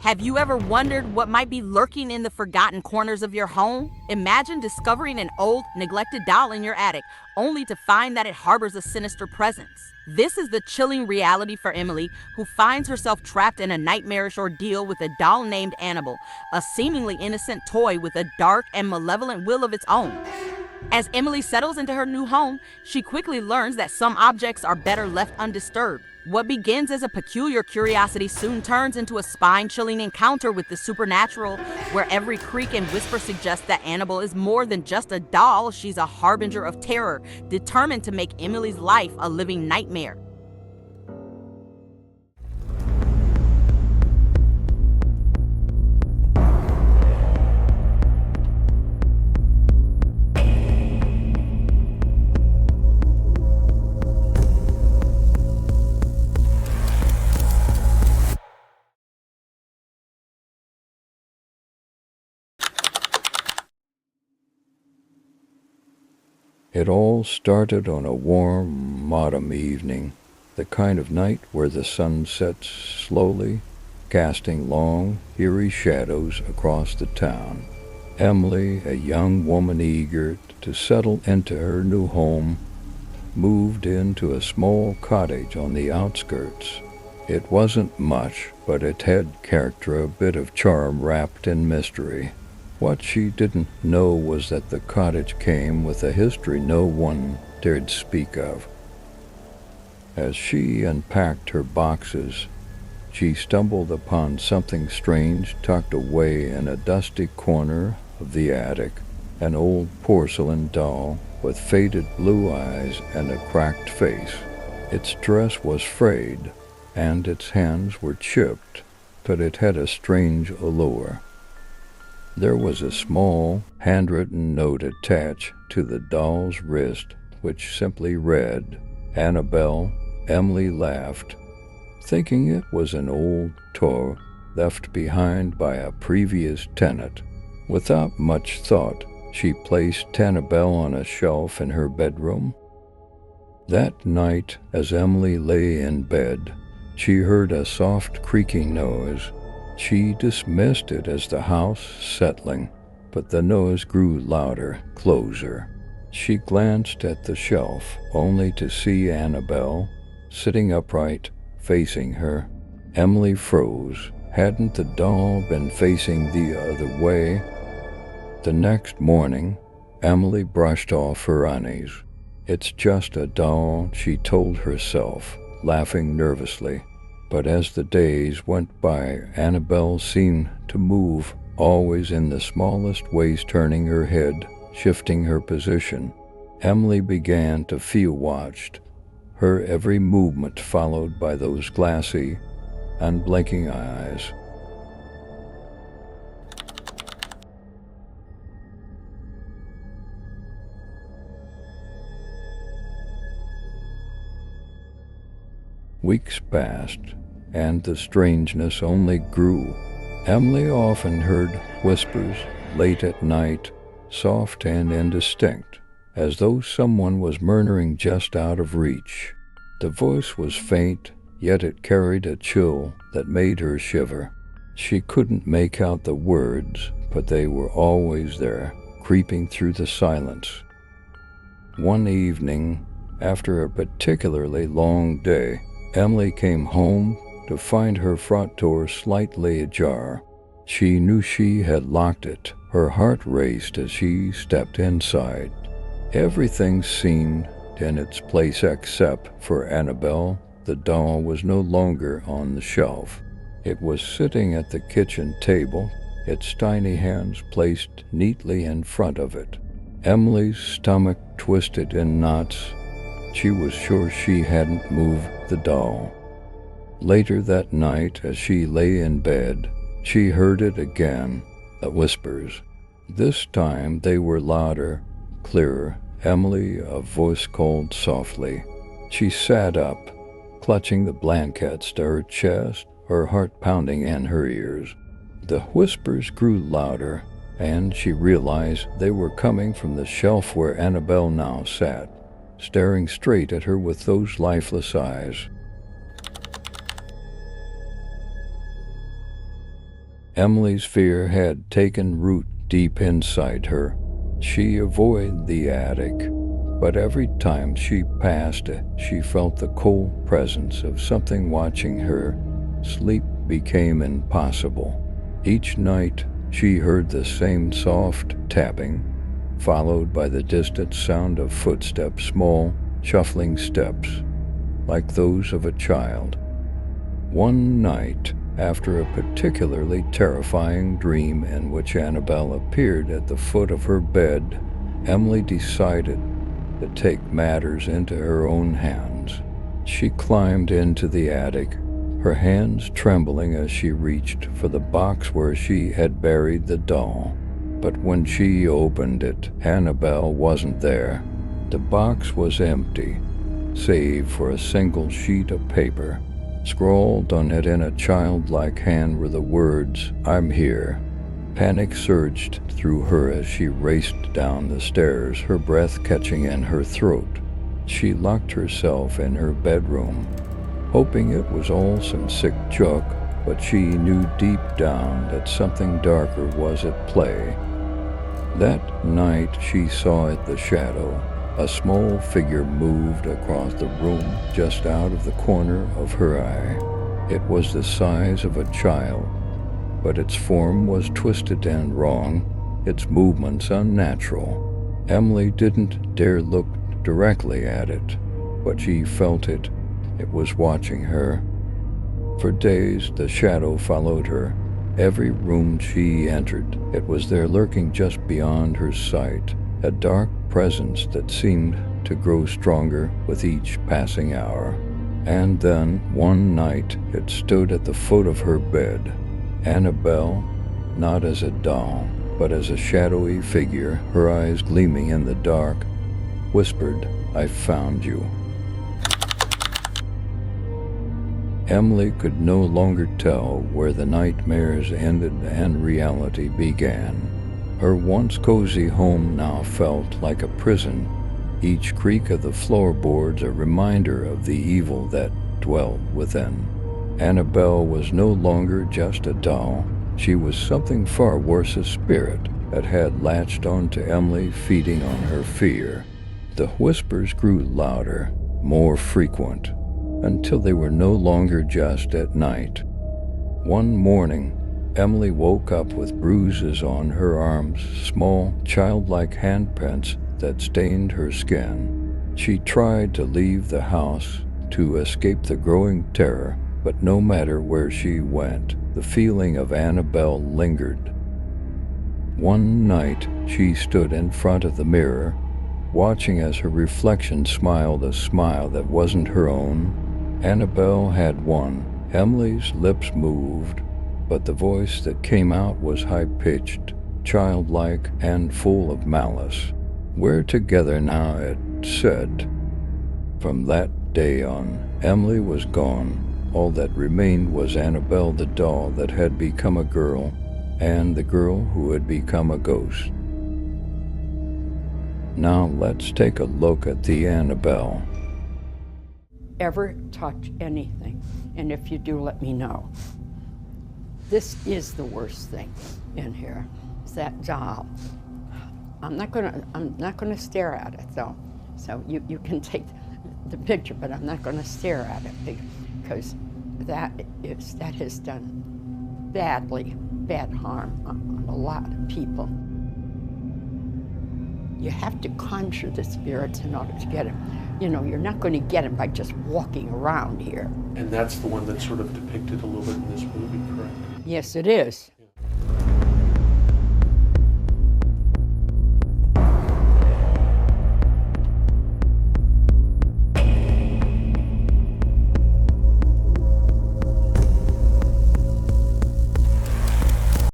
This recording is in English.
Have you ever wondered what might be lurking in the forgotten corners of your home? Imagine discovering an old, neglected doll in your attic, only to find that it harbors a sinister presence. This is the chilling reality for Emily, who finds herself trapped in a nightmarish ordeal with a doll named Annabelle, a seemingly innocent toy with a dark and malevolent will of its own. As Emily settles into her new home, she quickly learns that some objects are better left undisturbed. What begins as a peculiar curiosity soon turns into a spine-chilling encounter with the supernatural, where every creak and whisper suggests that Annabelle is more than just a doll. She's a harbinger of terror, determined to make Emily's life a living nightmare. It all started on a warm autumn evening, the kind of night where the sun sets slowly, casting long, eerie shadows across the town. Emily, a young woman eager to settle into her new home, moved into a small cottage on the outskirts. It wasn't much, but it had character, a bit of charm wrapped in mystery. What she didn't know was that the cottage came with a history no one dared speak of. As she unpacked her boxes, she stumbled upon something strange tucked away in a dusty corner of the attic, an old porcelain doll with faded blue eyes and a cracked face. Its dress was frayed, and its hands were chipped, but it had a strange allure. There was a small, handwritten note attached to the doll's wrist, which simply read, "Annabelle." Emily laughed, thinking it was an old toy left behind by a previous tenant. Without much thought, she placed Annabelle on a shelf in her bedroom. That night, as Emily lay in bed, she heard a soft creaking noise. She dismissed it as the house settling, but the noise grew louder, closer. She glanced at the shelf, only to see Annabelle sitting upright, facing her. Emily froze. Hadn't the doll been facing the other way? The next morning, Emily brushed off her unease. "It's just a doll," she told herself, laughing nervously. But as the days went by, Annabelle seemed to move, always in the smallest ways, turning her head, shifting her position. Emily began to feel watched, her every movement followed by those glassy, unblinking eyes. Weeks passed, and the strangeness only grew. Emily often heard whispers late at night, soft and indistinct, as though someone was murmuring just out of reach. The voice was faint, yet it carried a chill that made her shiver. She couldn't make out the words, but they were always there, creeping through the silence. One evening, after a particularly long day, Emily came home to find her front door slightly ajar. She knew she had locked it. Her heart raced as she stepped inside. Everything seemed in its place except for Annabelle. The doll was no longer on the shelf. It was sitting at the kitchen table, its tiny hands placed neatly in front of it. Emily's stomach twisted in knots. She was sure she hadn't moved the doll. Later that night, as she lay in bed, she heard it again, the whispers. This time they were louder, clearer. Emily, a voice called softly. She sat up, clutching the blankets to her chest, her heart pounding in her ears. The whispers grew louder, and she realized they were coming from the shelf where Annabelle now sat, staring straight at her with those lifeless eyes. Emily's fear had taken root deep inside her. She avoided the attic, but every time she passed it, she felt the cold presence of something watching her. Sleep became impossible. Each night, she heard the same soft tapping, followed by the distant sound of footsteps, small, shuffling steps, like those of a child. One night, after a particularly terrifying dream in which Annabelle appeared at the foot of her bed, Emily decided to take matters into her own hands. She climbed into the attic, her hands trembling as she reached for the box where she had buried the doll. But when she opened it, Annabelle wasn't there. The box was empty, save for a single sheet of paper. Scrawled on it in a childlike hand were the words, "I'm here." Panic surged through her as she raced down the stairs, her breath catching in her throat. She locked herself in her bedroom, hoping it was all some sick joke, but she knew deep down that something darker was at play. That night she saw the shadow. A small figure moved across the room just out of the corner of her eye. It was the size of a child, but its form was twisted and wrong, its movements unnatural. Emily didn't dare look directly at it, but she felt it. It was watching her. For days, the shadow followed her. Every room she entered, it was there lurking just beyond her sight, a dark presence that seemed to grow stronger with each passing hour. And then, one night, it stood at the foot of her bed. Annabelle, not as a doll, but as a shadowy figure, her eyes gleaming in the dark, whispered, "I found you." Emily could no longer tell where the nightmares ended and reality began. Her once cozy home now felt like a prison, each creak of the floorboards a reminder of the evil that dwelled within. Annabelle was no longer just a doll. She was something far worse, a spirit that had latched onto Emily, feeding on her fear. The whispers grew louder, more frequent, until they were no longer just at night. One morning, Emily woke up with bruises on her arms, small, childlike handprints that stained her skin. She tried to leave the house to escape the growing terror, but no matter where she went, the feeling of Annabelle lingered. One night, she stood in front of the mirror, watching as her reflection smiled a smile that wasn't her own. Annabelle had won. Emily's lips moved, but the voice that came out was high-pitched, childlike, and full of malice. "We're together now," it said. From that day on, Emily was gone. All that remained was Annabelle, the doll that had become a girl, and the girl who had become a ghost. Now let's take a look at the Annabelle. Ever touch anything, and if you do, let me know. This is the worst thing in here, is that doll. I'm not gonna stare at it though. So you can take the picture, but I'm not gonna stare at it because that has done bad harm on a lot of people. You have to conjure the spirits in order to get them. You know, you're not going to get them by just walking around here. And that's the one that's sort of depicted a little bit in this movie, correct? Yes, it is.